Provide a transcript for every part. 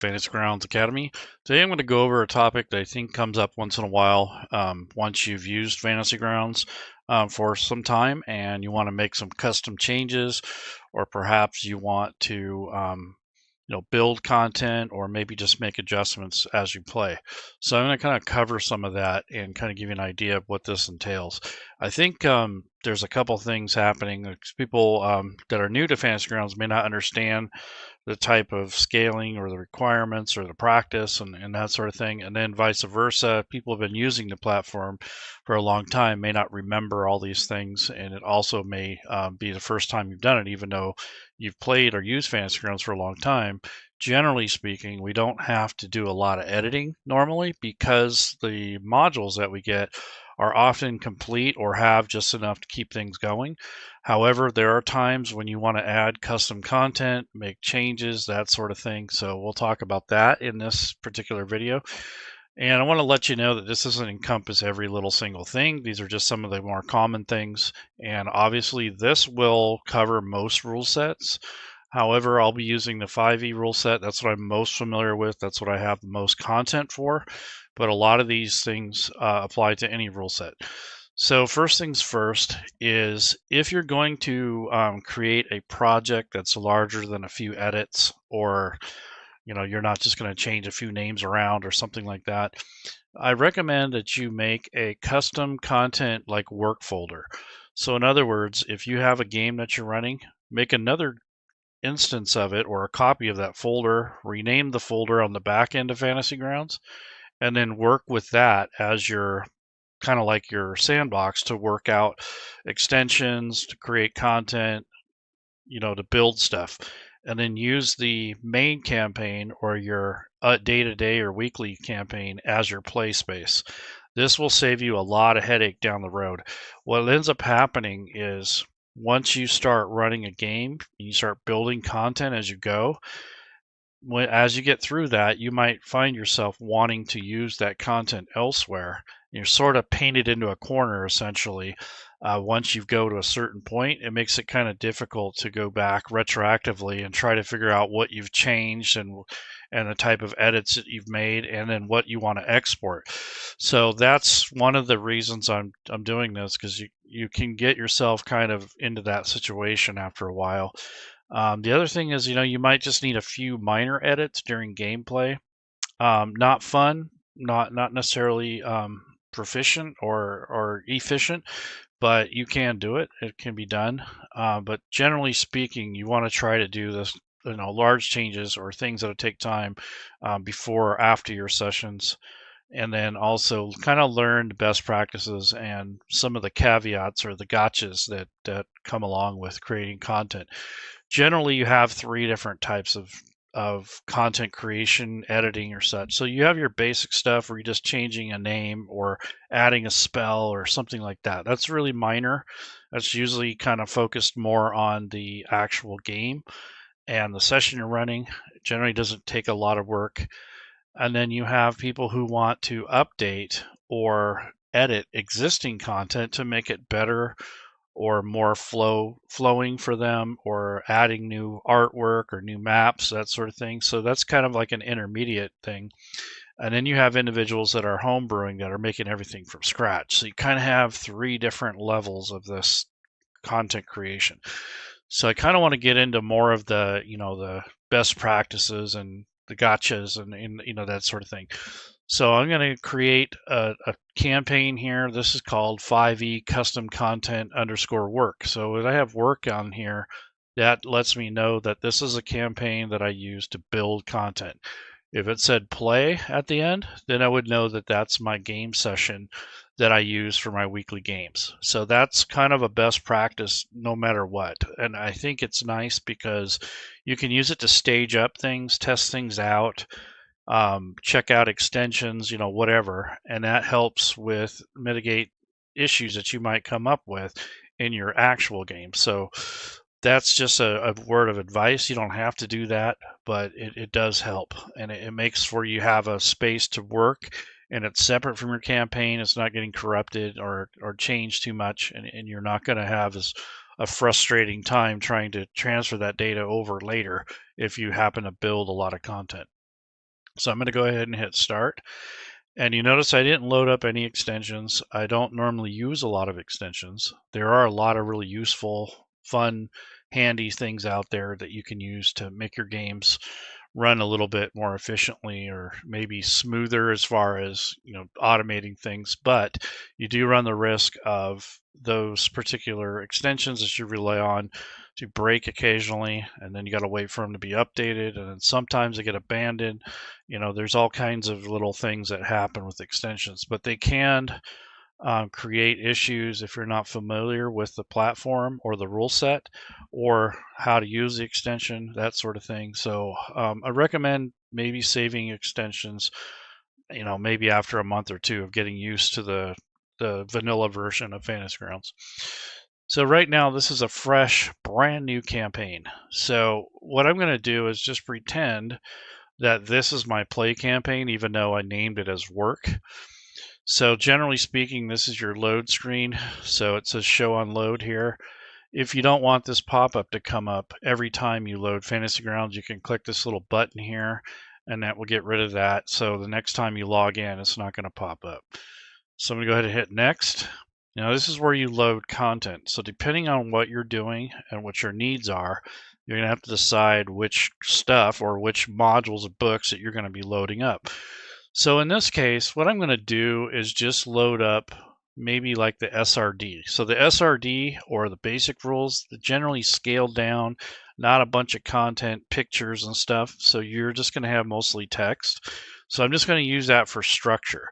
Fantasy Grounds Academy. Today I'm going to go over a topic that I think comes up once in a while once you've used Fantasy Grounds for some time and you want to make some custom changes, or perhaps you want to build content or maybe just make adjustments as you play. So I'm going to kind of cover some of that and kind of give you an idea of what this entails. I think there's a couple things happening. People that are new to Fantasy Grounds may not understand the type of scaling or the requirements or the practice and that sort of thing. And then vice versa, people have been using the platform for a long time, may not remember all these things. And it also may be the first time you've done it, even though you've played or used Fantasy Grounds for a long time. Generally speaking, we don't have to do a lot of editing normally because the modules that we get are often complete or have just enough to keep things going. However, there are times when you want to add custom content, make changes, that sort of thing. So we'll talk about that in this particular video. And I want to let you know that this doesn't encompass every little single thing. These are just some of the more common things. And obviously this will cover most rule sets. However, I'll be using the 5e rule set. That's what I'm most familiar with. That's what I have the most content for. But a lot of these things apply to any rule set. So first things first is if you're going to create a project that's larger than a few edits, or you're not just going to change a few names around or something like that, I recommend that you make a custom content like work folder. So in other words, if you have a game that you're running, make another instance of it or a copy of that folder, rename the folder on the back end of Fantasy Grounds, and then work with that as your kind of like your sandbox to work out extensions, to create content, to build stuff. And then use the main campaign or your day-to-day or weekly campaign as your play space. This will save you a lot of headache down the road. What ends up happening is once you start running a game, you start building content as you go. As you get through that, you might find yourself wanting to use that content elsewhere. You're sort of painted into a corner, essentially. Once you go to a certain point, it makes it kind of difficult to go back retroactively and try to figure out what you've changed and the type of edits that you've made, and then what you want to export. So that's one of the reasons I'm doing this, because you can get yourself kind of into that situation after a while. The other thing is, you might just need a few minor edits during gameplay. Not fun, not necessarily proficient or efficient, but you can do it. It can be done. But generally speaking, you want to try to do this, large changes or things that'll take time before or after your sessions. And then also kind of learn the best practices and some of the caveats or the gotchas that come along with creating content. Generally, you have three different types of content creation, editing, or such. So you have your basic stuff where you're just changing a name or adding a spell or something like that. That's really minor. That's usually kind of focused more on the actual game and the session you're running. It generally doesn't take a lot of work. And then you have people who want to update or edit existing content to make it better or more flowing for them, or adding new artwork or new maps, that sort of thing. So that's kind of like an intermediate thing. And then you have individuals that are homebrewing that are making everything from scratch. So you kind of have three different levels of this content creation. So I kind of want to get into more of the best practices and the gotchas and that sort of thing. So I'm going to create a campaign here. This is called 5e custom content underscore work. So when I have work on here, that lets me know that this is a campaign that I use to build content. If it said play at the end, then I would know that that's my game session that I use for my weekly games. So that's kind of a best practice no matter what. And I think it's nice because you can use it to stage up things, test things out, check out extensions, whatever. And that helps with mitigate issues that you might come up with in your actual game. So that's just a word of advice. You don't have to do that, but it does help. And it makes for you have a space to work, and it's separate from your campaign. It's not getting corrupted or changed too much, and you're not going to have a frustrating time trying to transfer that data over later if you happen to build a lot of content. So I'm going to go ahead and hit start. And you notice I didn't load up any extensions. I don't normally use a lot of extensions. There are a lot of really useful, fun, handy things out there that you can use to make your games run a little bit more efficiently or maybe smoother as far as automating things. But you do run the risk of those particular extensions that you rely on to break occasionally, and then you got to wait for them to be updated, and then sometimes they get abandoned. There's all kinds of little things that happen with extensions, but they can create issues if you're not familiar with the platform or the rule set or how to use the extension, that sort of thing. So I recommend maybe saving extensions, maybe after a month or two of getting used to the vanilla version of Fantasy Grounds. So right now, this is a fresh, brand new campaign. So what I'm going to do is just pretend that this is my play campaign, even though I named it as work. So generally speaking, this is your load screen. So it says show on load here. If you don't want this pop-up to come up every time you load Fantasy Grounds, you can click this little button here, and that will get rid of that. So the next time you log in, it's not going to pop up. So I'm going to go ahead and hit next. Now this is where you load content. So depending on what you're doing and what your needs are, you're going to have to decide which stuff or which modules of books that you're going to be loading up. So in this case, what I'm going to do is just load up maybe like the SRD. So the SRD, or the basic rules, generally scaled down, not a bunch of content, pictures and stuff. So you're just going to have mostly text. So I'm just going to use that for structure.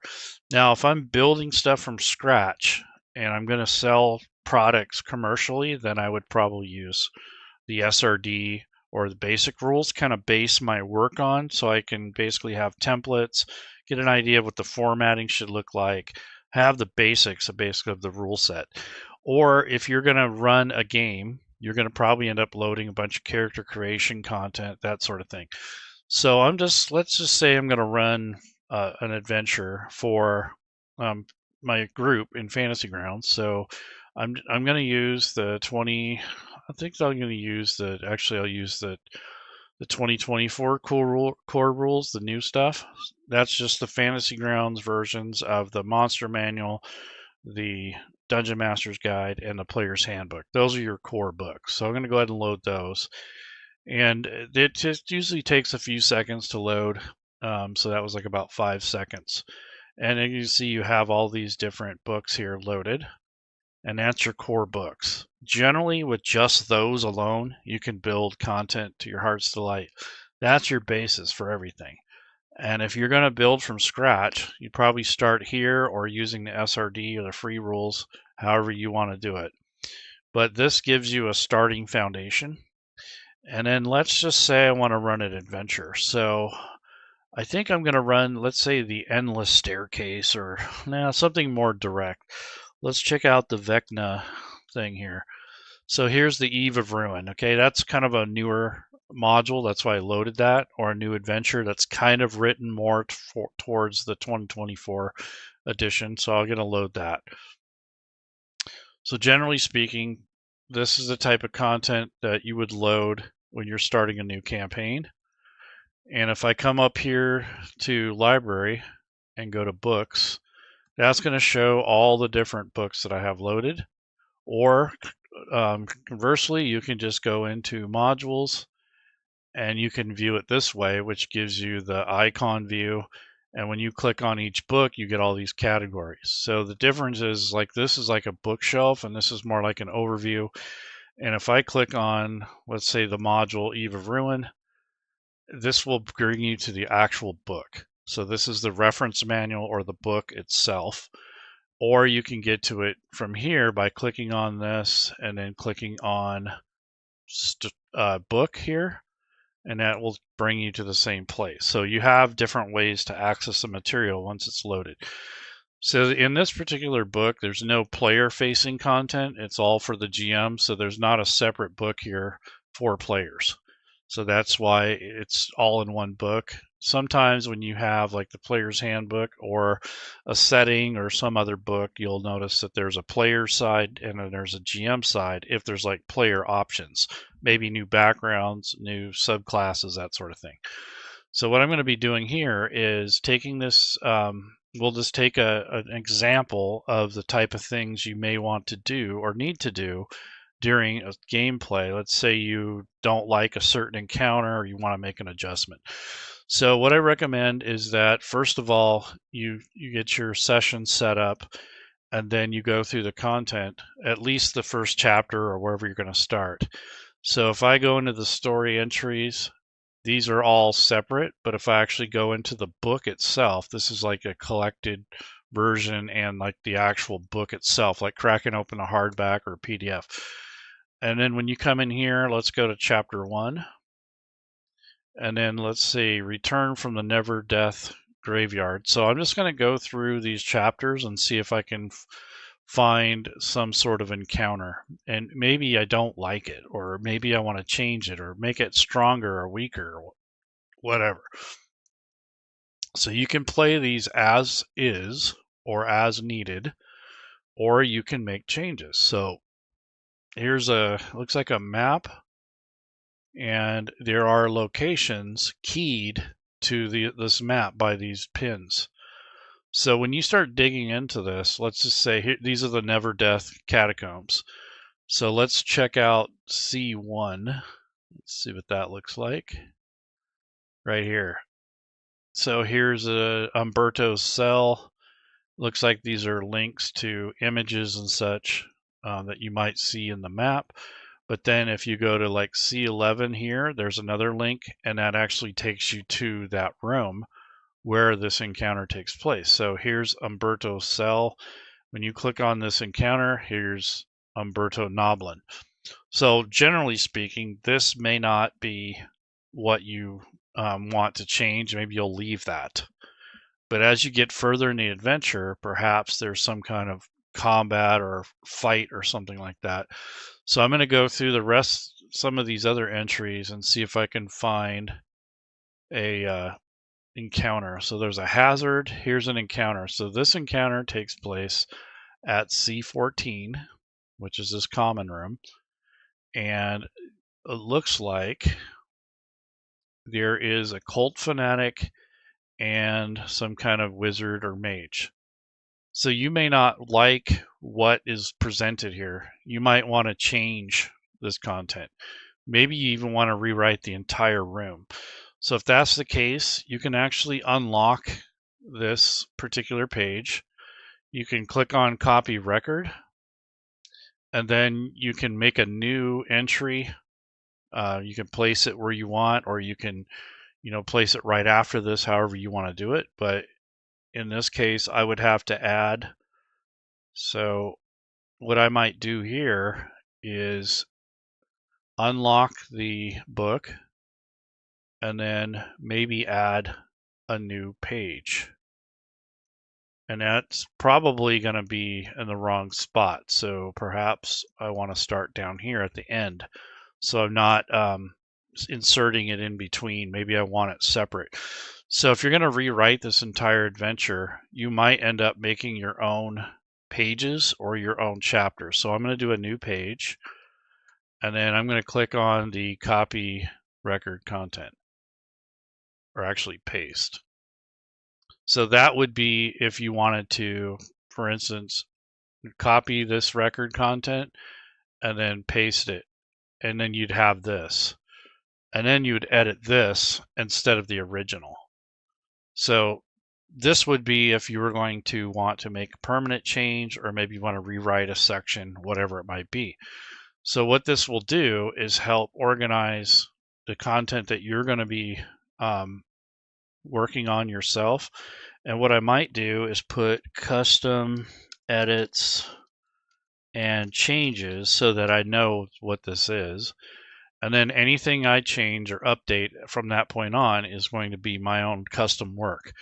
Now, if I'm building stuff from scratch and I'm going to sell products commercially, then I would probably use the SRD or the basic rules, kind of base my work on, so I can basically have templates, get an idea of what the formatting should look like, have the basics of the rule set. Or if you're going to run a game, you're going to probably end up loading a bunch of character creation content, that sort of thing. So let's just say I'm going to run an adventure for my group in Fantasy Grounds. So I'm going to use the 20. I think I'm going to use I'll use the 2024 core rules, the new stuff. That's just the Fantasy Grounds versions of the Monster Manual, the Dungeon Master's Guide, and the Player's Handbook. Those are your core books. So I'm going to go ahead and load those. And it just usually takes a few seconds to load. So that was like about 5 seconds. And then you see you have all these different books here loaded. And that's your core books. Generally, with just those alone, you can build content to your heart's delight. That's your basis for everything. And if you're going to build from scratch, you'd probably start here or using the SRD or the free rules, however you want to do it. But this gives you a starting foundation. And then let's just say I want to run an adventure. So I think I'm going to run, let's say, the Endless Staircase, or something more direct. Let's check out the Vecna thing here. So here's the Eve of Ruin. Okay, that's kind of a newer module. That's why I loaded that, or a new adventure that's kind of written more towards the 2024 edition. So I'm going to load that. So generally speaking, this is the type of content that you would load when you're starting a new campaign. And if I come up here to library and go to books, that's going to show all the different books that I have loaded. Or conversely, you can just go into modules and you can view it this way, which gives you the icon view. And when you click on each book, you get all these categories. So the difference is, like, this is like a bookshelf and this is more like an overview. And if I click on, let's say, the module Eve of Ruin, this will bring you to the actual book. So this is the reference manual or the book itself. Or you can get to it from here by clicking on this and then clicking on book here, and that will bring you to the same place. So you have different ways to access the material once it's loaded. So in this particular book, there's no player-facing content. It's all for the GM, so there's not a separate book here for players. So that's why it's all in one book. Sometimes when you have like the player's handbook or a setting or some other book, you'll notice that there's a player side and then there's a GM side if there's like player options, maybe new backgrounds, new subclasses, that sort of thing. So what I'm going to be doing here is taking this, we'll just take an example of the type of things you may want to do or need to do during a gameplay. Let's say you don't like a certain encounter or you want to make an adjustment. So what I recommend is that first of all, you get your session set up, and then you go through the content, at least the first chapter or wherever you're going to start. So if I go into the story entries, these are all separate, but if I actually go into the book itself, this is like a collected version and like the actual book itself, like cracking open a hardback or a PDF. And then when you come in here, let's go to chapter 1. And then let's see, Return from the Never Death Graveyard. So I'm just going to go through these chapters and see if I can find some sort of encounter. And maybe I don't like it, or maybe I want to change it, or make it stronger or weaker, or whatever. So you can play these as is or as needed, or you can make changes. So here's looks like a map, and there are locations keyed to this map by these pins. So when you start digging into this, let's just say here, these are the Never Death catacombs. So let's check out C1. Let's see what that looks like right here. So here's a Umberto's cell. Looks like these are links to images and such that you might see in the map. But then if you go to like C11 here, there's another link, and that actually takes you to that room where this encounter takes place. So here's Umberto's cell. When you click on this encounter, here's Umberto Noblin. So generally speaking, this may not be what you want to change. Maybe you'll leave that. But as you get further in the adventure, perhaps there's some kind of combat or fight or something like that. So I'm going to go through some of these other entries and see if I can find a encounter. So there's a hazard. Here's an encounter. So this encounter takes place at C14, which is this common room. And it looks like there is a cult fanatic and some kind of wizard or mage. So you may not like what is presented here. You might want to change this content. Maybe you even want to rewrite the entire room. So if that's the case, you can actually unlock this particular page. You can click on copy record, and then you can make a new entry. You can place it where you want, or you can, place it right after this, however you want to do it. But in this case, I would have to add. So what I might do here is unlock the book and then maybe add a new page. And that's probably going to be in the wrong spot. So perhaps I want to start down here at the end. So I'm not inserting it in between. Maybe I want it separate. So if you're going to rewrite this entire adventure, you might end up making your own pages or your own chapters. So I'm going to do a new page, and then I'm going to click on the copy record content, or actually paste. So that would be if you wanted to, for instance, copy this record content and then paste it, and then you'd have this. And then you would edit this instead of the original. So this would be if you were going to want to make a permanent change, or maybe you want to rewrite a section, whatever it might be. So what this will do is help organize the content that you're going to be working on yourself. And what I might do is put custom edits and changes so that I know what this is. And then anything I change or update from that point on is going to be my own custom work.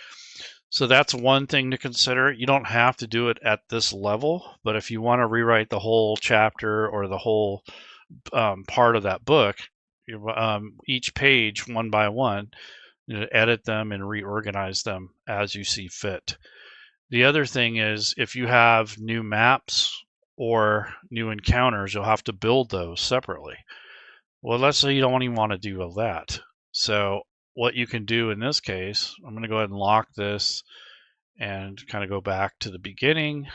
So that's one thing to consider. You don't have to do it at this level, but if you want to rewrite the whole chapter or the whole part of that book, each page one by one, edit them and reorganize them as you see fit. The other thing is, if you have new maps or new encounters, you'll have to build those separately. Well, let's say you don't even want to do all that. So what you can do in this case, I'm going to go ahead and lock this and kind of go back to the beginning.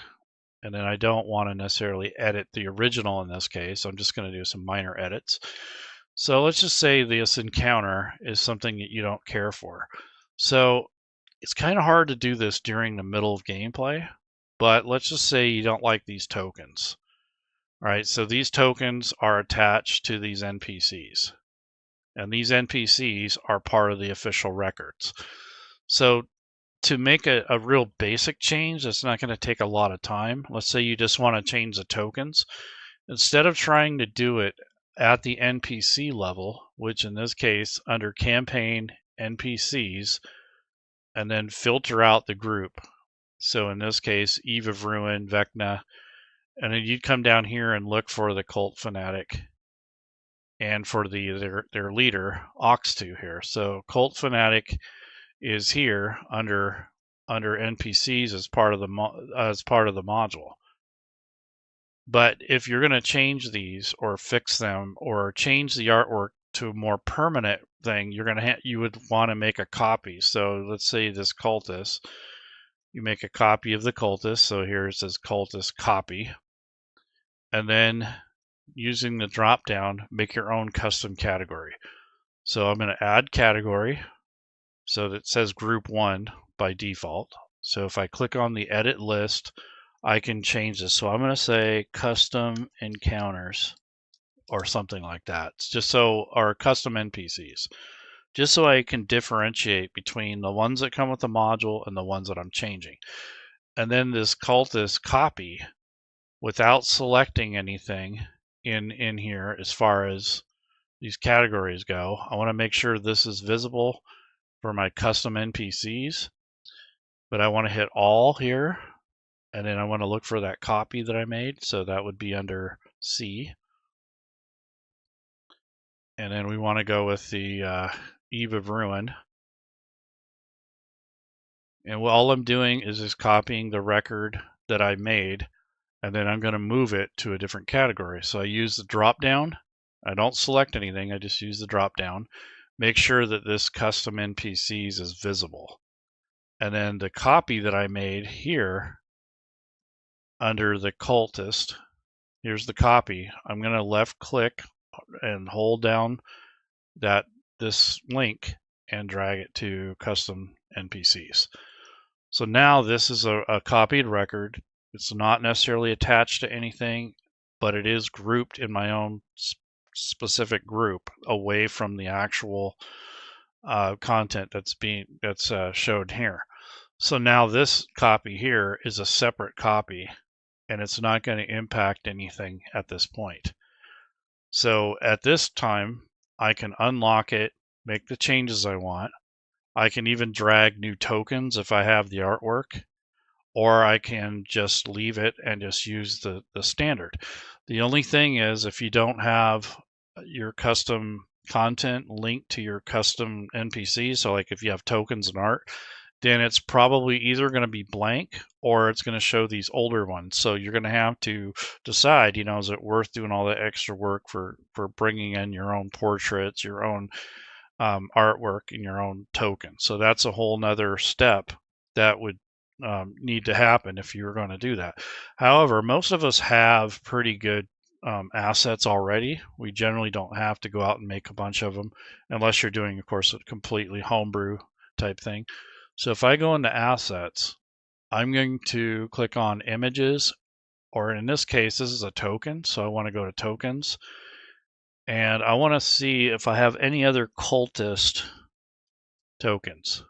And then I don't want to necessarily edit the original in this case. I'm just going to do some minor edits. So let's just say this encounter is something that you don't care for. So it's kind of hard to do this during the middle of gameplay, but let's just say you don't like these tokens. All right, so these tokens are attached to these NPCs, and these NPCs are part of the official records. So to make a real basic change that's not going to take a lot of time, let's say you just want to change the tokens, instead of trying to do it at the NPC level, which in this case under campaign NPCs, and then filter out the group. So in this case, Eve of Ruin, Vecna, and then you'd come down here and look for the Cult Fanatic and for their leader, Ox2 here. So Cult Fanatic is here under NPCs as part of the module. But if you're going to change these or fix them or change the artwork to a more permanent thing, you would want to make a copy. So let's say this cultist, you make a copy of the cultist. So here it says cultist copy, and then using the drop down, make your own custom category. So I'm going to add category so that it says group 1 by default. So if I click on the edit list, I can change this. So I'm going to say custom encounters or something like that, just so, or custom NPCs, just so I can differentiate between the ones that come with the module and the ones that I'm changing. And then this cultist copy, without selecting anything in here as far as these categories go, I want to make sure this is visible for my custom NPCs, but I want to hit all here, and then I want to look for that copy that I made. So that would be under C. And then we want to go with the Eve of Ruin. And all I'm doing is just copying the record that I made, and then I'm going to move it to a different category. So I use the drop down. I don't select anything. I just use the drop down. Make sure that this custom NPCs is visible. And then the copy that I made here under the cultist, here's the copy. I'm going to left click and hold down this link and drag it to custom NPCs. So now this is a copied record. It's not necessarily attached to anything, but it is grouped in my own specific group away from the actual content that's showed here. So now this copy here is a separate copy, and it's not going to impact anything at this point. So at this time, I can unlock it, make the changes I want. I can even drag new tokens if I have the artwork, or I can just leave it and just use the standard. The only thing is, if you don't have your custom content linked to your custom NPC, so like if you have tokens and art, then it's probably either going to be blank or it's going to show these older ones. So you're going to have to decide, is it worth doing all that extra work for bringing in your own portraits, your own artwork, and your own token. So that's a whole nother step that would need to happen if you were going to do that. However, most of us have pretty good assets already. We generally don't have to go out and make a bunch of them unless you're doing, of course, a completely homebrew type thing. So if I go into assets, I'm going to click on images, or in this case, this is a token. So I want to go to tokens, and I want to see if I have any other cultist tokens.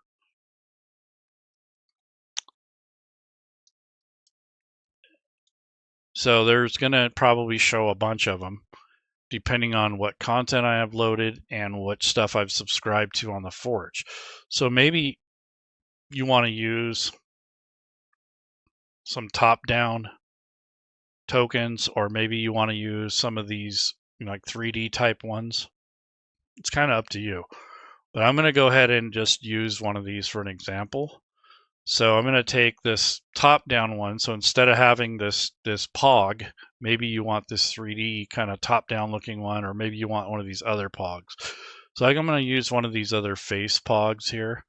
So there's going to probably show a bunch of them depending on what content I have loaded and what stuff I've subscribed to on the Forge. So maybe you want to use some top-down tokens, or maybe you want to use some of these like 3D type ones. It's kind of up to you. But I'm going to go ahead and just use one of these for an example. So I'm going to take this top-down one. So instead of having this pog, maybe you want this 3D kind of top-down looking one, or maybe you want one of these other pogs. So I'm going to use one of these other face pogs here.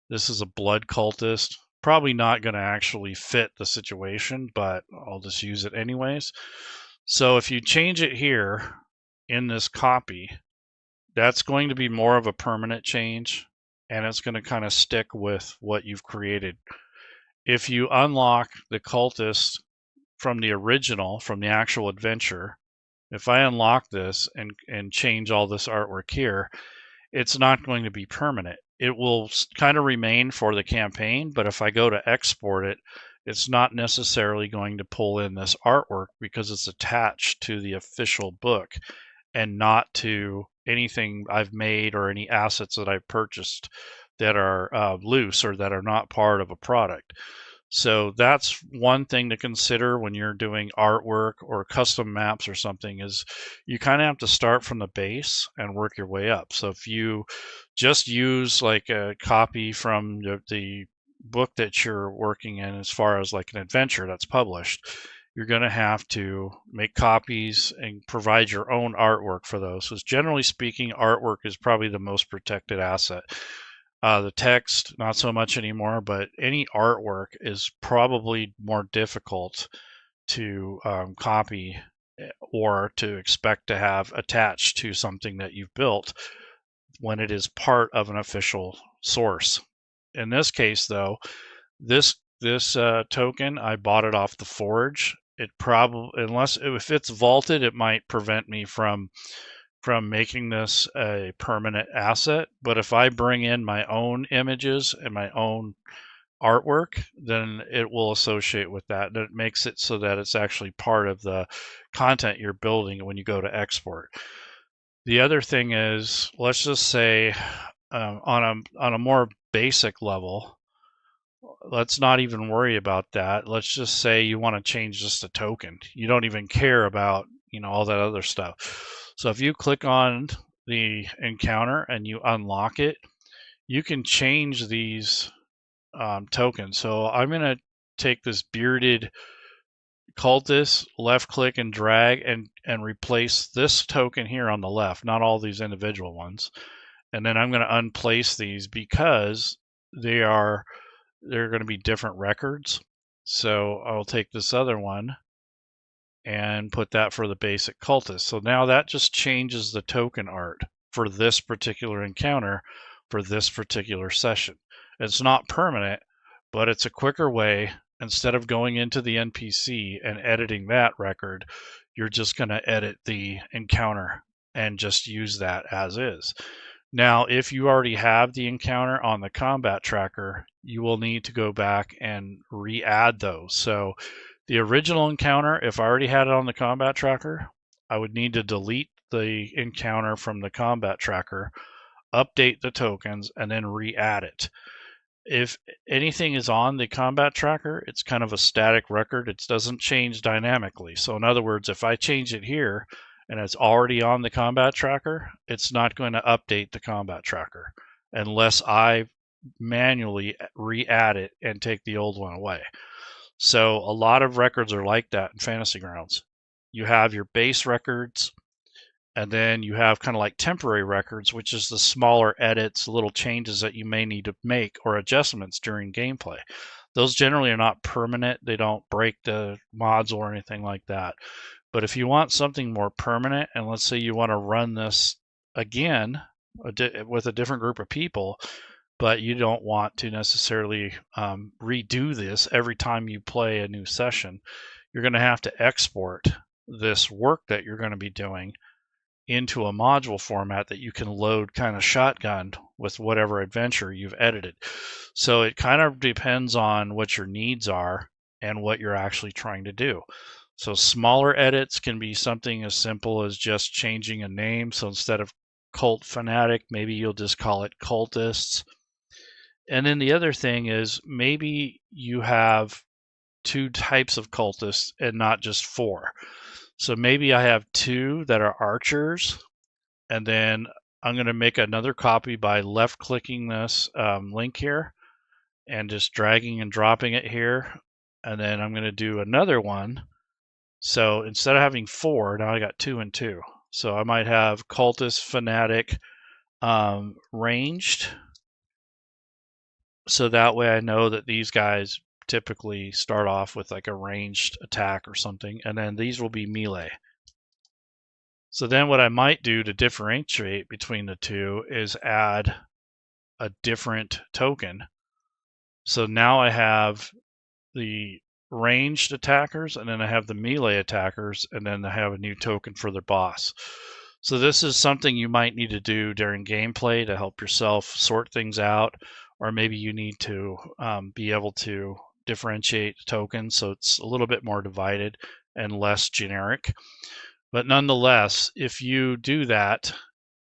This is a blood cultist. Probably not going to actually fit the situation, but I'll just use it anyways. So if you change it here in this copy, that's going to be more of a permanent change, and it's going to kind of stick with what you've created. If you unlock the cultist from the original, from the actual adventure, if I unlock this and change all this artwork here, it's not going to be permanent. It will kind of remain for the campaign, but if I go to export it, it's not necessarily going to pull in this artwork because it's attached to the official book and not to anything I've made or any assets that I've purchased that are loose or that are not part of a product. So that's one thing to consider when you're doing artwork or custom maps or something, is you kind of have to start from the base and work your way up. So if you just use like a copy from the book that you're working in, as far as like an adventure that's published, you're going to have to make copies and provide your own artwork for those. So generally speaking, artwork is probably the most protected asset. The text, not so much anymore, but any artwork is probably more difficult to copy or to expect to have attached to something that you've built when it is part of an official source. In this case, though, this token, I bought it off the Forge. It probably, unless if it's vaulted, it might prevent me from making this a permanent asset. But if I bring in my own images and my own artwork, then it will associate with that. And it makes it so that it's actually part of the content you're building when you go to export. The other thing is, let's just say on a more basic level, let's not even worry about that. Let's just say you want to change just a token. You don't even care about, all that other stuff. So if you click on the encounter and you unlock it, you can change these tokens. So I'm going to take this bearded cultist, left click and drag and replace this token here on the left, not all these individual ones. And then I'm going to unplace these because they're going to be different records. So I'll take this other one and put that for the basic cultist. So now that just changes the token art for this particular encounter for this particular session. It's not permanent, but it's a quicker way. Instead of going into the NPC and editing that record, you're just going to edit the encounter and just use that as is. Now, if you already have the encounter on the combat tracker, you will need to go back and re-add those. So the original encounter, if I already had it on the combat tracker, I would need to delete the encounter from the combat tracker, update the tokens, and then re-add it. If anything is on the combat tracker, it's kind of a static record. It doesn't change dynamically. So in other words, if I change it here and it's already on the combat tracker, it's not going to update the combat tracker unless I manually re-add it and take the old one away. So a lot of records are like that in Fantasy Grounds. You have your base records, and then you have kind of like temporary records, which is the smaller edits, little changes that you may need to make or adjustments during gameplay. Those generally are not permanent. They don't break the mods or anything like that. But if you want something more permanent, and let's say you want to run this again with a different group of people, but you don't want to necessarily redo this every time you play a new session, you're going to have to export this work that you're going to be doing into a module format that you can load kind of shotgun with whatever adventure you've edited. So it kind of depends on what your needs are and what you're actually trying to do. So smaller edits can be something as simple as just changing a name. So instead of Cult Fanatic, maybe you'll just call it Cultists. And then the other thing is maybe you have 2 types of cultists and not just 4. So maybe I have 2 that are archers, and then I'm going to make another copy by left clicking this link here and just dragging and dropping it here. And then I'm going to do another one. So instead of having 4, now I got 2 and 2. So I might have cultist, fanatic, ranged, so that way I know that these guys typically start off with like a ranged attack or something, and then these will be melee. So then what I might do to differentiate between the two is add a different token. So now I have the ranged attackers, and then I have the melee attackers, and then I have a new token for their boss. So this is something you might need to do during gameplay to help yourself sort things out, or maybe you need to be able to differentiate tokens so it's a little bit more divided and less generic. But nonetheless, if you do that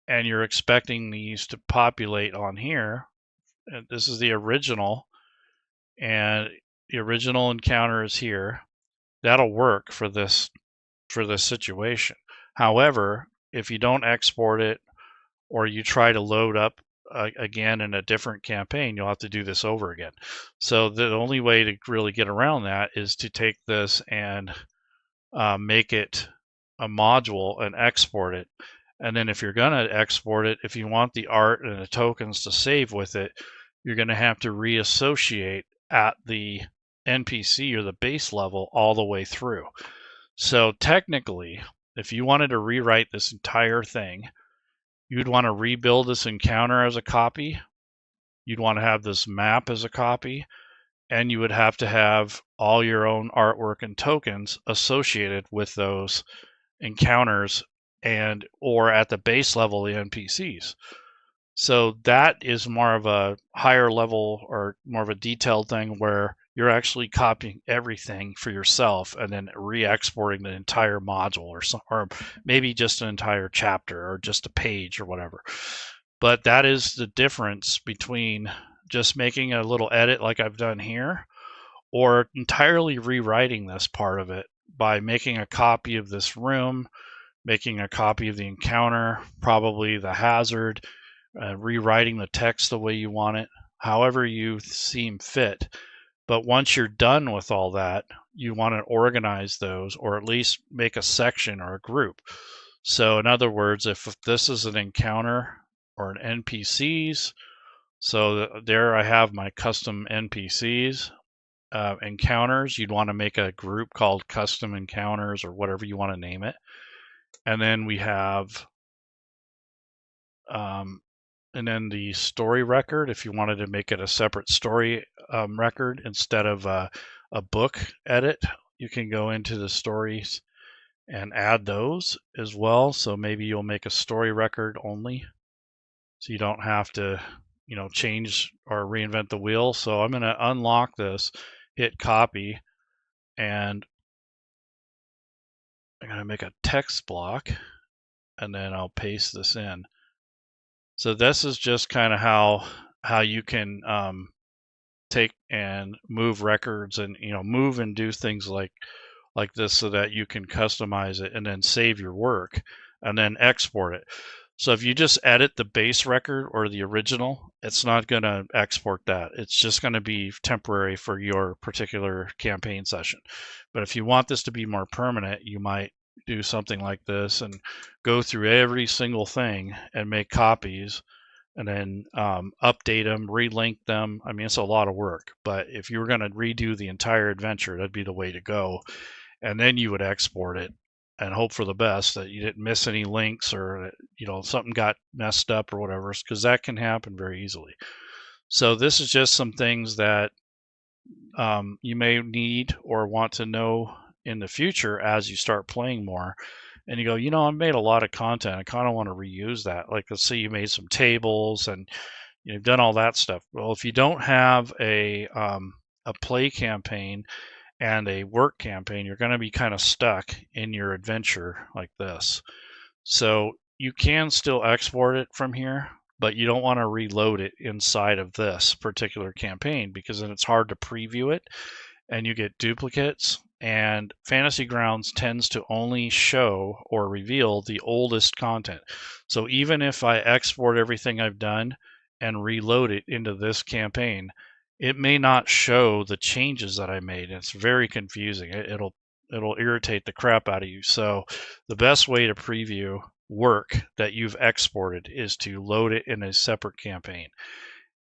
and you're expecting these to populate on here, this is the original, and the original encounter is here, that'll work for this situation. However, if you don't export it or you try to load up again in a different campaign, you'll have to do this over again. So the only way to really get around that is to take this and make it a module and export it. And then if you're going to export it, if you want the art and the tokens to save with it, you're going to have to reassociate at the NPC or the base level all the way through. So technically, if you wanted to rewrite this entire thing, you'd want to rebuild this encounter as a copy. You'd want to have this map as a copy, and you would have to have all your own artwork and tokens associated with those encounters and or at the base level the NPCs. So that is more of a higher level or more of a detailed thing where you're actually copying everything for yourself and then re-exporting the entire module or maybe just an entire chapter or just a page or whatever. But that is the difference between just making a little edit like I've done here or entirely rewriting this part of it by making a copy of this room, making a copy of the encounter, probably the hazard, rewriting the text the way you want it, however you seem fit. But once you're done with all that, you want to organize those or at least make a section or a group. So in other words, if this is an encounter or an NPCs, so there I have my custom NPCs. Encounters, you'd want to make a group called custom encounters or whatever you want to name it. And then we have and then the story record, if you wanted to make it a separate story record instead of a book edit, you can go into the stories and add those as well. So maybe you'll make a story record only, so you don't have to, change or reinvent the wheel. So I'm going to unlock this, hit copy, and I'm going to make a text block, and then I'll paste this in. So this is just kind of how you can take and move records and move and do things like this so that you can customize it and then save your work and then export it. So if you just edit the base record or the original, it's not going to export that. It's just going to be temporary for your particular campaign session. But if you want this to be more permanent, you might do something like this and go through every single thing and make copies and then update them, relink them. I mean, it's a lot of work, but if you were going to redo the entire adventure, that'd be the way to go. And then you would export it and hope for the best that you didn't miss any links or something got messed up or whatever, because that can happen very easily. So this is just some things that you may need or want to know in the future as you start playing more. And you go, I made a lot of content. I kind of want to reuse that. Like, let's say you made some tables and you've done all that stuff. Well, if you don't have a play campaign and a work campaign, you're going to be kind of stuck in your adventure like this. So you can still export it from here, but you don't want to reload it inside of this particular campaign because then it's hard to preview it and you get duplicates. And Fantasy Grounds tends to only show or reveal the oldest content. So even if I export everything I've done and reload it into this campaign, it may not show the changes that I made. It's very confusing. It'll irritate the crap out of you. So the best way to preview work that you've exported is to load it in a separate campaign.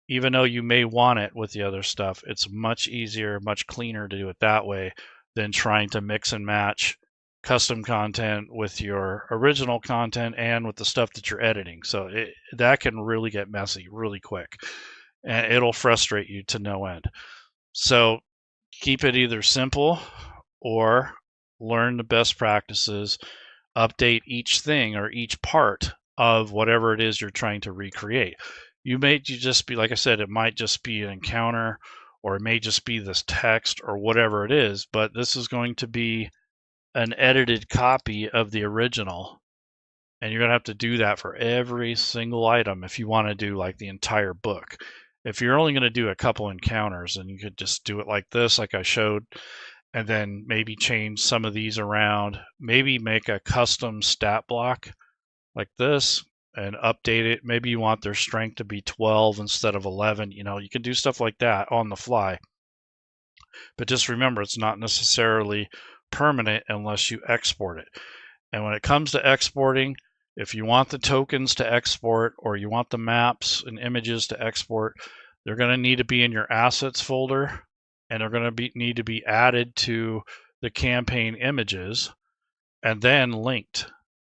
Even though you may want it with the other stuff, it's much easier, much cleaner to do it that way than trying to mix and match custom content with your original content and with the stuff that you're editing. So that can really get messy really quick, and it'll frustrate you to no end. So keep it either simple or learn the best practices, update each thing or each part of whatever it is you're trying to recreate. You just be, like I said, it might just be an encounter, or it may just be this text or whatever it is, but this is going to be an edited copy of the original. And you're going to have to do that for every single item if you want to do like the entire book. If you're only going to do a couple encounters, then you could just do it like this, like I showed, and then maybe change some of these around, maybe make a custom stat block like this and update it. Maybe you want their strength to be 12 instead of 11. You can do stuff like that on the fly. But just remember, it's not necessarily permanent unless you export it. And when it comes to exporting, if you want the tokens to export or you want the maps and images to export, they're going to need to be in your assets folder, and they're going to need to be added to the campaign images and then linked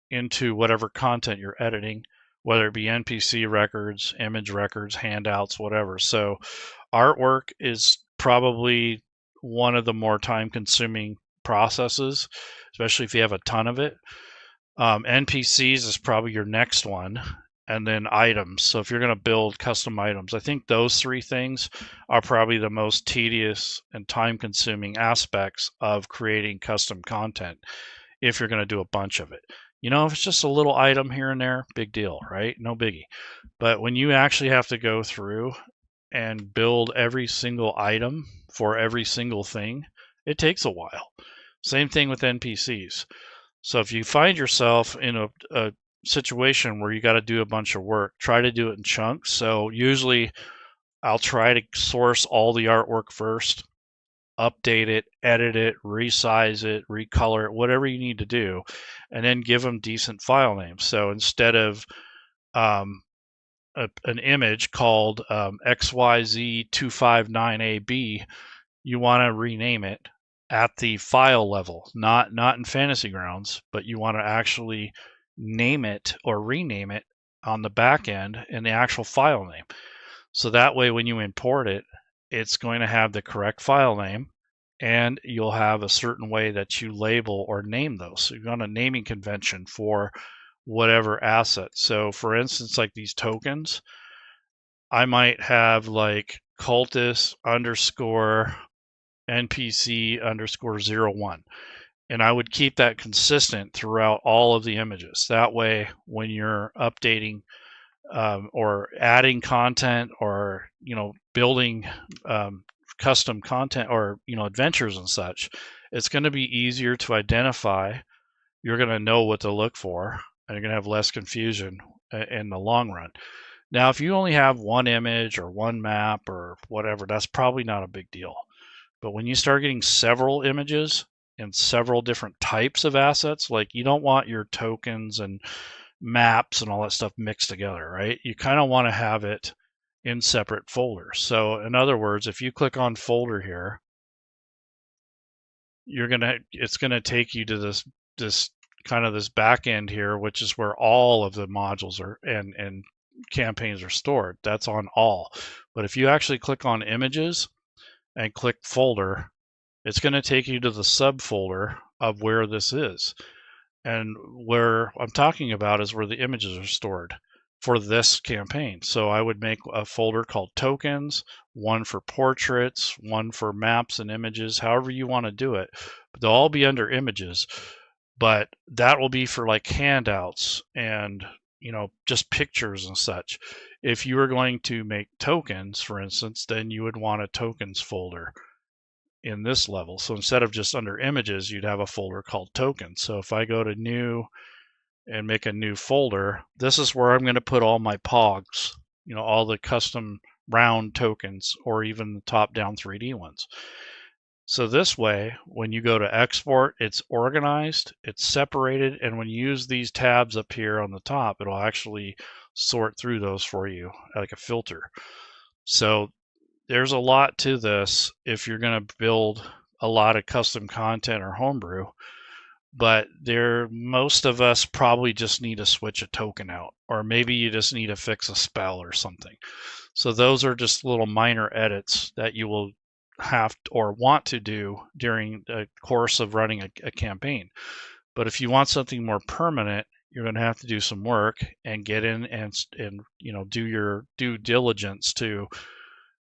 into whatever content you're editing, whether it be NPC records, image records, handouts, whatever. So artwork is probably one of the more time-consuming processes, especially if you have a ton of it. NPCs is probably your next one, and then items. So if you're going to build custom items, I think those three things are probably the most tedious and time-consuming aspects of creating custom content if you're going to do a bunch of it. If it's just a little item here and there, big deal, right? No biggie. But when you actually have to go through and build every single item for every single thing, it takes a while. Same thing with NPCs. So if you find yourself in a situation where you got to do a bunch of work, try to do it in chunks. So usually I'll try to source all the artwork first, update it, edit it, resize it, recolor it, whatever you need to do, and then give them decent file names. So instead of an image called XYZ259AB, you want to rename it at the file level, not in Fantasy Grounds, but you want to actually name it or rename it on the back end in the actual file name. So that way when you import it, it's going to have the correct file name, and you'll have a certain way that you label or name those. So you're on a naming convention for whatever asset. So for instance, like these tokens, I might have like cultist underscore NPC underscore 01. And I would keep that consistent throughout all of the images. That way, when you're updating or adding content or, building custom content or, adventures and such, it's going to be easier to identify. You're going to know what to look for, and you're going to have less confusion in the long run. Now, if you only have one image or one map or whatever, that's probably not a big deal. But when you start getting several images and several different types of assets, like you don't want your tokens and maps and all that stuff mixed together, right? You kind of want to have it in separate folders. So in other words, if you click on folder here, it's gonna take you to this kind of this back end here, which is where all of the modules are and campaigns are stored. That's on all. But if you actually click on images and click folder, it's going to take you to the subfolder of where this is. And where I'm talking about is where the images are stored for this campaign. So I would make a folder called tokens, one for portraits, one for maps and images, however you want to do it. But they'll all be under images, but that will be for like handouts and just pictures and such. If you were going to make tokens, for instance, then you would want a tokens folder in this level. So instead of just under images, you'd have a folder called tokens. So if I go to new and make a new folder, this is where I'm going to put all my pogs, all the custom round tokens or even the top down 3D ones. So this way, when you go to export, it's organized, it's separated, and when you use these tabs up here on the top, it'll actually sort through those for you like a filter. So there's a lot to this if you're going to build a lot of custom content or homebrew, but most of us probably just need to switch a token out, or maybe you just need to fix a spell or something. So those are just little minor edits that you will have to, or want to do during the course of running a campaign. But if you want something more permanent, you're going to have to do some work and get in and do your due diligence to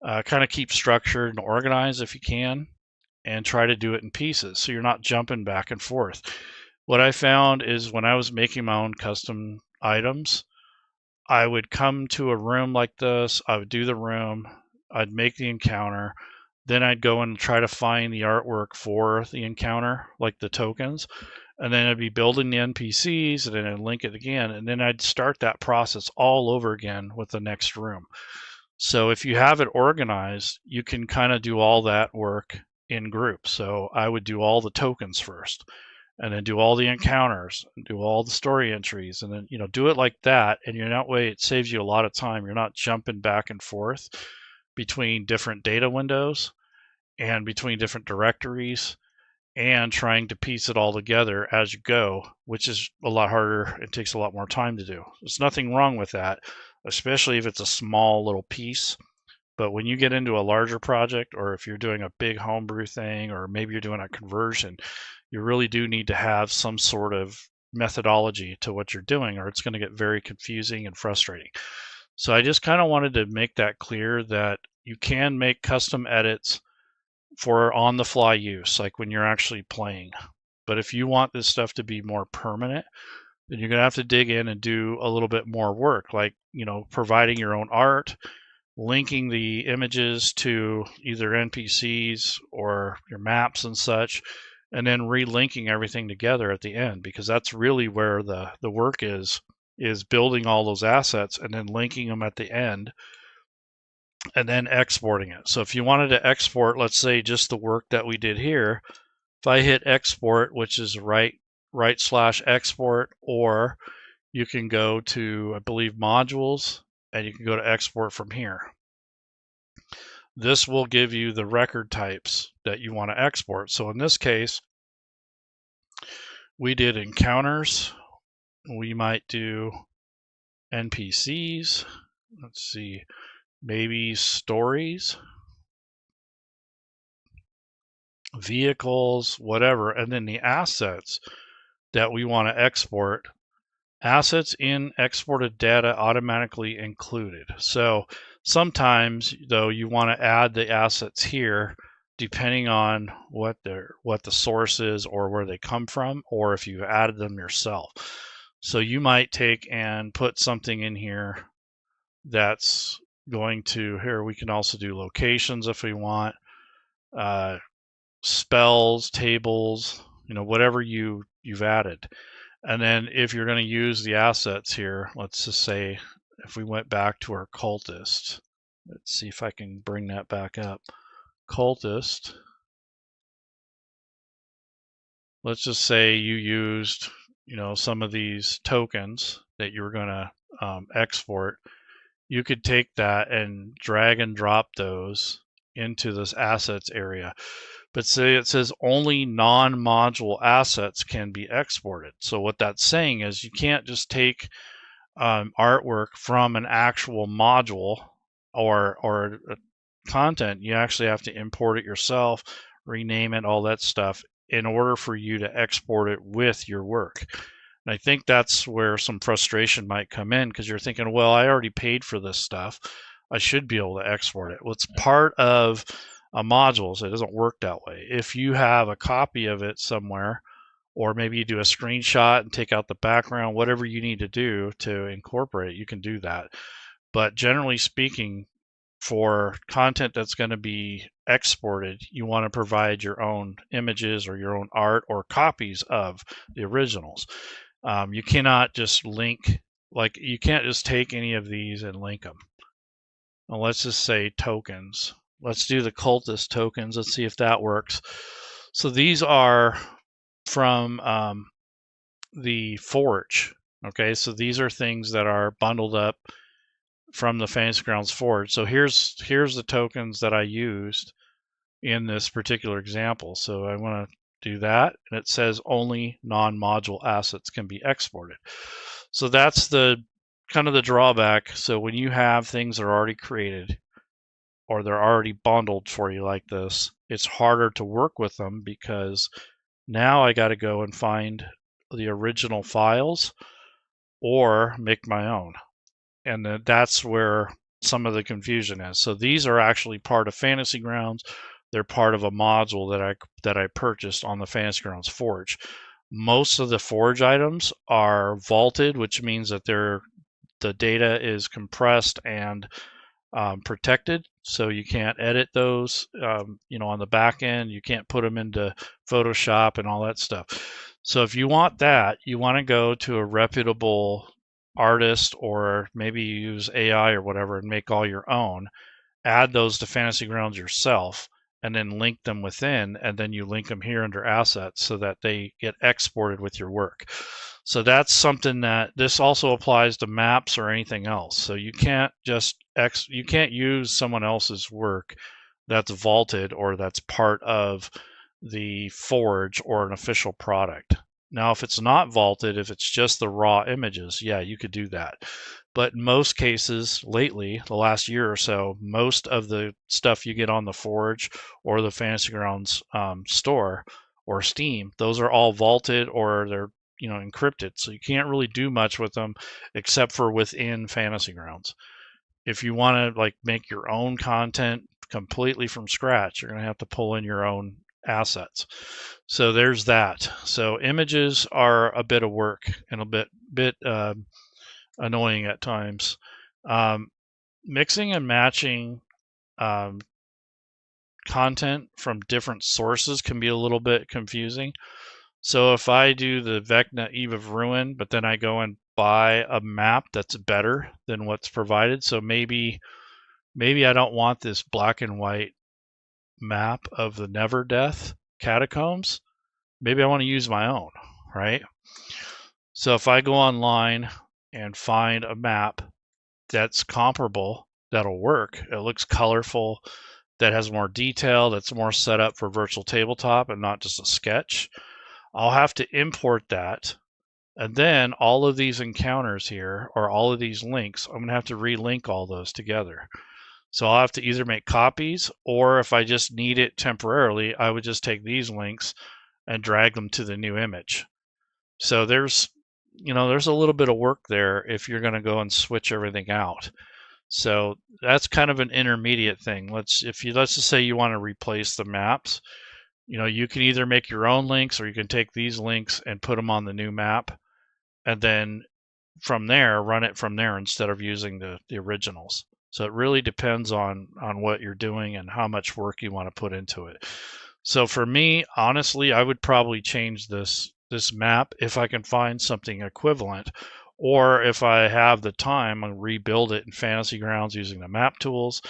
kind of keep structured and organized if you can, and try to do it in pieces so you're not jumping back and forth. What I found is when I was making my own custom items, I would come to a room like this, I would do the room, I'd make the encounter, then I'd go and try to find the artwork for the encounter, like the tokens, and then I'd be building the NPCs, and then I'd link it again, and then I'd start that process all over again with the next room. So if you have it organized, you can kind of do all that work in groups. So I would do all the tokens first, and then do all the encounters, and do all the story entries, and then do it like that. And that way, it saves you a lot of time. You're not jumping back and forth between different data windows and between different directories and trying to piece it all together as you go, which is a lot harder. It takes a lot more time to do. There's nothing wrong with that, especially if it's a small little piece. But when you get into a larger project, or if you're doing a big homebrew thing, or maybe you're doing a conversion, you really do need to have some sort of methodology to what you're doing, or it's going to get very confusing and frustrating. So I just kind of wanted to make that clear that you can make custom edits for on-the-fly use, like when you're actually playing. But if you want this stuff to be more permanent, then you're going to have to dig in and do a little bit more work, like providing your own art, linking the images to either NPCs or your maps and such, and then relinking everything together at the end, because that's really where the work is building all those assets and then linking them at the end and then exporting it. So if you wanted to export, let's say, just the work that we did here, if I hit export, which is right / export, or you can go to, I believe, modules, and you can go to export from here. This will give you the record types that you want to export. So in this case, we did encounters. We might do NPCs. Let's see, maybe stories, vehicles, whatever, and then the assets that we want to export. Assets in exported data automatically included. So sometimes, though, you want to add the assets here depending on what the source is, or where they come from, or if you've added them yourself. So you might take and put something in here that's going to, here we can also do locations if we want, spells, tables, whatever you've added. And then if you're going to use the assets here, let's just say if we went back to our cultist, let's see if I can bring that back up. Cultist, let's just say you used some of these tokens that you were going to export. You could take that and drag and drop those into this assets area. But say it says only non-module assets can be exported. So what that's saying is you can't just take artwork from an actual module or content. You actually have to import it yourself, rename it, all that stuff, in order for you to export it with your work. And I think that's where some frustration might come in, because you're thinking, well, I already paid for this stuff. I should be able to export it. Well, it's part of a module, so it doesn't work that way. If you have a copy of it somewhere, or maybe you do a screenshot and take out the background, whatever you need to do to incorporate it, you can do that. But generally speaking, for content that's going to be exported, you want to provide your own images or your own art or copies of the originals. You cannot just link, like you can't just take any of these and link them. Now let's just say tokens. let's do the cultist tokens. Let's see if that works. So these are from the Forge. Okay, so these are things that are bundled up from the Fantasy Grounds Forge. So here's the tokens that I used in this particular example. So I want to do that, and it says only non-module assets can be exported. So that's the kind of the drawback. So when you have things that are already created or they're already bundled for you like this, it's harder to work with them because now I got to go and find the original files or make my own. And that's where some of the confusion is. So these are actually part of Fantasy Grounds. They're part of a module that I purchased on the Fantasy Grounds Forge. Most of the Forge items are vaulted, which means that the data is compressed and protected, so you can't edit those. On the back end, you can't put them into Photoshop and all that stuff. So if you want that, you want to go to a reputable artist, or maybe you use AI or whatever and make all your own. Add those to Fantasy Grounds yourself, and then link them within, and then you link them here under assets so that they get exported with your work. So that's something that this also applies to maps or anything else. So you can't just you can't use someone else's work that's vaulted or that's part of the Forge or an official product. Now, if it's not vaulted, if it's just the raw images, yeah, you could do that. But in most cases, lately, the last year or so, most of the stuff you get on the Forge or the Fantasy Grounds store or Steam, those are all vaulted or they're encrypted. So you can't really do much with them except for within Fantasy Grounds. If you want to make your own content completely from scratch, you're going to have to pull in your own assets. So there's that. So images are a bit of work and a bit annoying at times. Mixing and matching content from different sources can be a little bit confusing. So if I do the Vecna Eve of Ruin, but then I go and buy a map that's better than what's provided, so maybe I don't want this black and white map of the Never Death catacombs. Maybe I want to use my own, right? So if I go online and find a map that's comparable, that'll work. It looks colorful, that has more detail, that's more set up for virtual tabletop and not just a sketch. I'll have to import that. And then all of these encounters here, or all of these links, I'm going to have to relink all those together. So I'll have to either make copies, or if I just need it temporarily, I would just take these links and drag them to the new image. So there's a little bit of work there if you're going to go and switch everything out. So that's kind of an intermediate thing. Let's just say you want to replace the maps. You can either make your own links, or you can take these links and put them on the new map, and then from there run it from there instead of using the originals. So it really depends on what you're doing and how much work you want to put into it. So for me, honestly, I would probably change this map if I can find something equivalent, or if I have the time, I'll rebuild it in Fantasy Grounds using the map tools,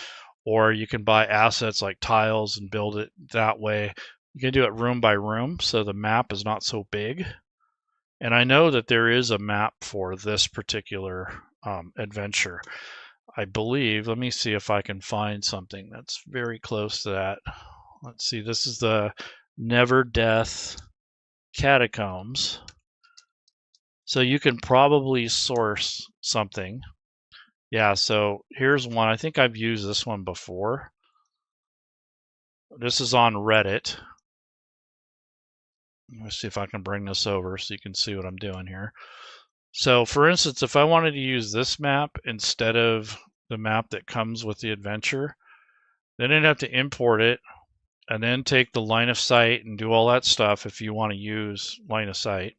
or you can buy assets like tiles and build it that way. You can do it room by room, so the map is not so big. And I know that there is a map for this particular adventure. I believe, let me see if I can find something that's very close to that. Let's see, this is the Never Death Catacombs. So you can probably source something. Yeah, so here's one. I think I've used this one before. This is on Reddit. Let's see if I can bring this over so you can see what I'm doing here. So for instance, if I wanted to use this map instead of the map that comes with the adventure, then I'd have to import it and then take the line of sight and do all that stuff if you want to use line of sight,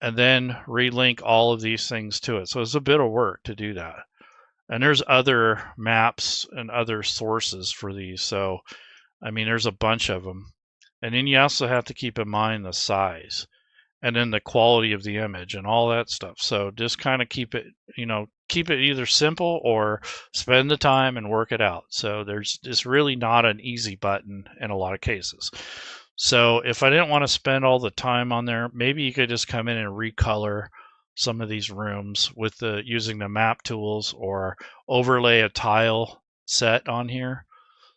and then relink all of these things to it. So it's a bit of work to do that. And there's other maps and other sources for these. So, I mean, there's a bunch of them. And then you also have to keep in mind the size and then the quality of the image and all that stuff. So just kind of keep it, keep it either simple or spend the time and work it out. So it's really not an easy button in a lot of cases. So if I didn't want to spend all the time on there, maybe you could just come in and recolor some of these rooms with using the map tools, or overlay a tile set on here.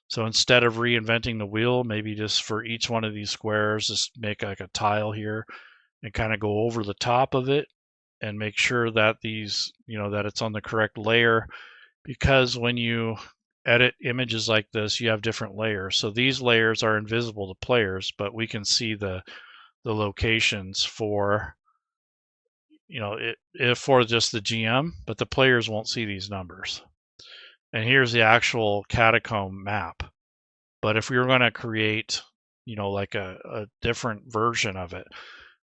So instead of reinventing the wheel, maybe just for each one of these squares, just make like a tile here and kind of go over the top of it and make sure that that it's on the correct layer, because when you edit images like this, you have different layers. So these layers are invisible to players, but we can see the locations for if for just the GM, but the players won't see these numbers. And here's the actual catacomb map. But if we were going to create, like a different version of it,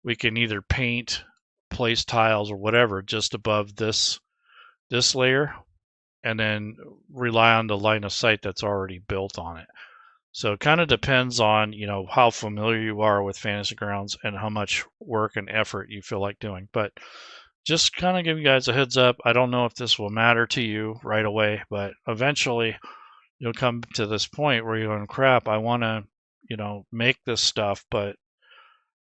we can either paint, place tiles or whatever just above this layer, and then rely on the line of sight that's already built on it. So it kind of depends on, how familiar you are with Fantasy Grounds and how much work and effort you feel like doing. But just kind of give you guys a heads up. I don't know if this will matter to you right away, but eventually you'll come to this point where you're going, crap, I want to, make this stuff, but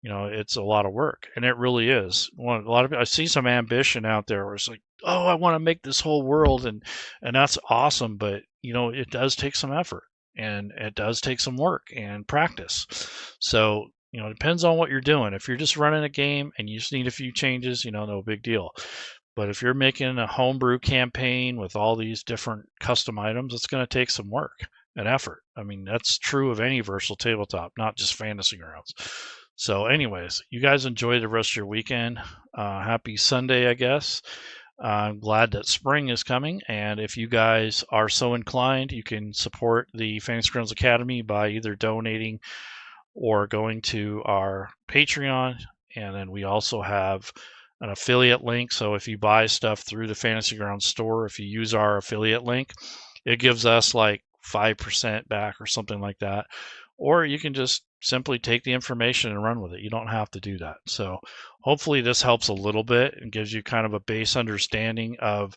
it's a lot of work, and it really is. A lot of I see some ambition out there where it's like, oh, I want to make this whole world, and that's awesome, but it does take some effort, and it does take some work and practice. So it depends on what you're doing. If you're just running a game and you just need a few changes, no big deal. But if you're making a homebrew campaign with all these different custom items, it's going to take some work and effort. I mean, that's true of any versatile tabletop, not just Fantasy Grounds. So anyways, you guys enjoy the rest of your weekend. Happy Sunday, I guess. I'm glad that spring is coming, and if you guys are so inclined, you can support the Fantasy Grounds Academy by either donating or going to our Patreon. And then we also have an affiliate link. So if you buy stuff through the Fantasy Grounds store, if you use our affiliate link, it gives us like 5% back or something like that. Or you can just simply take the information and run with it. You don't have to do that. So hopefully this helps a little bit and gives you kind of a base understanding of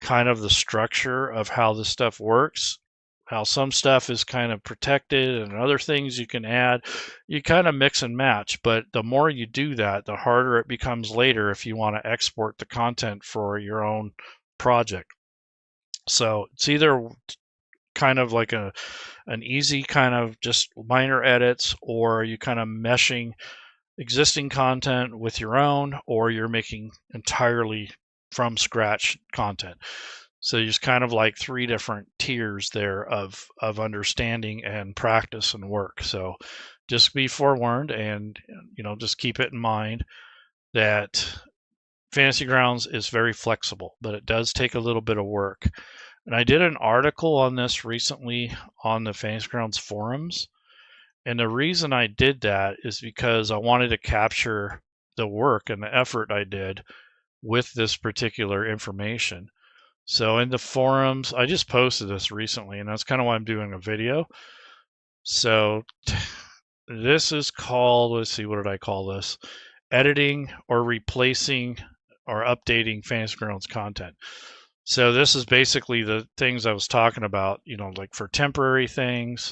kind of the structure of how this stuff works, how some stuff is kind of protected and other things you can add. You kind of mix and match, but the more you do that, the harder it becomes later if you want to export the content for your own project. So it's either kind of like an easy kind of just minor edits, or you kind of meshing existing content with your own, or you're making entirely from scratch content. So there's kind of like 3 different tiers there of understanding and practice and work. So just be forewarned, and just keep it in mind that Fantasy Grounds is very flexible, but it does take a little bit of work. And I did an article on this recently on the Fantasy Grounds forums. And the reason I did that is because I wanted to capture the work and the effort I did with this particular information. So in the forums, I just posted this recently, and that's kind of why I'm doing a video. So this is called, let's see, what did I call this? Editing or replacing or updating Fantasy Grounds content. So this is basically the things I was talking about, like for temporary things,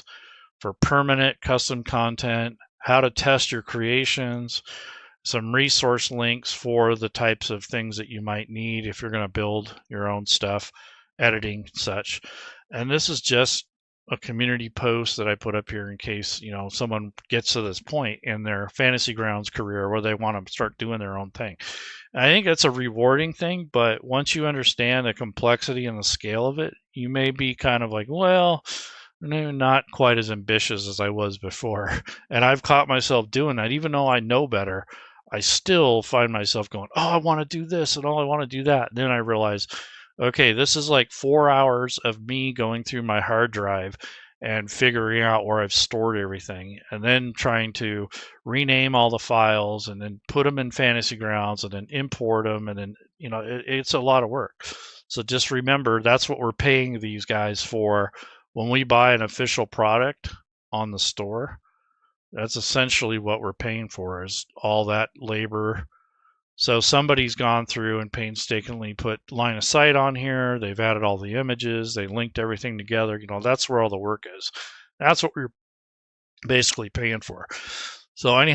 for permanent custom content, how to test your creations, some resource links for the types of things that you might need if you're going to build your own stuff, editing, such. And this is just a community post that I put up here in case, someone gets to this point in their Fantasy Grounds career where they want to start doing their own thing. And I think it's a rewarding thing, but once you understand the complexity and the scale of it, you may be kind of like, well, not quite as ambitious as I was before. And I've caught myself doing that. Even though I know better, I still find myself going, oh, I want to do this and oh, I want to do that. And then I realize, okay, this is like 4 hours of me going through my hard drive and figuring out where I've stored everything, and then trying to rename all the files and then put them in Fantasy Grounds and then import them. And then, it's a lot of work. So just remember, that's what we're paying these guys for. When we buy an official product on the store, that's essentially what we're paying for, is all that labor So somebody's gone through and painstakingly put line of sight on here. They've added all the images. They linked everything together. That's where all the work is. That's what we're basically paying for. So anyhow,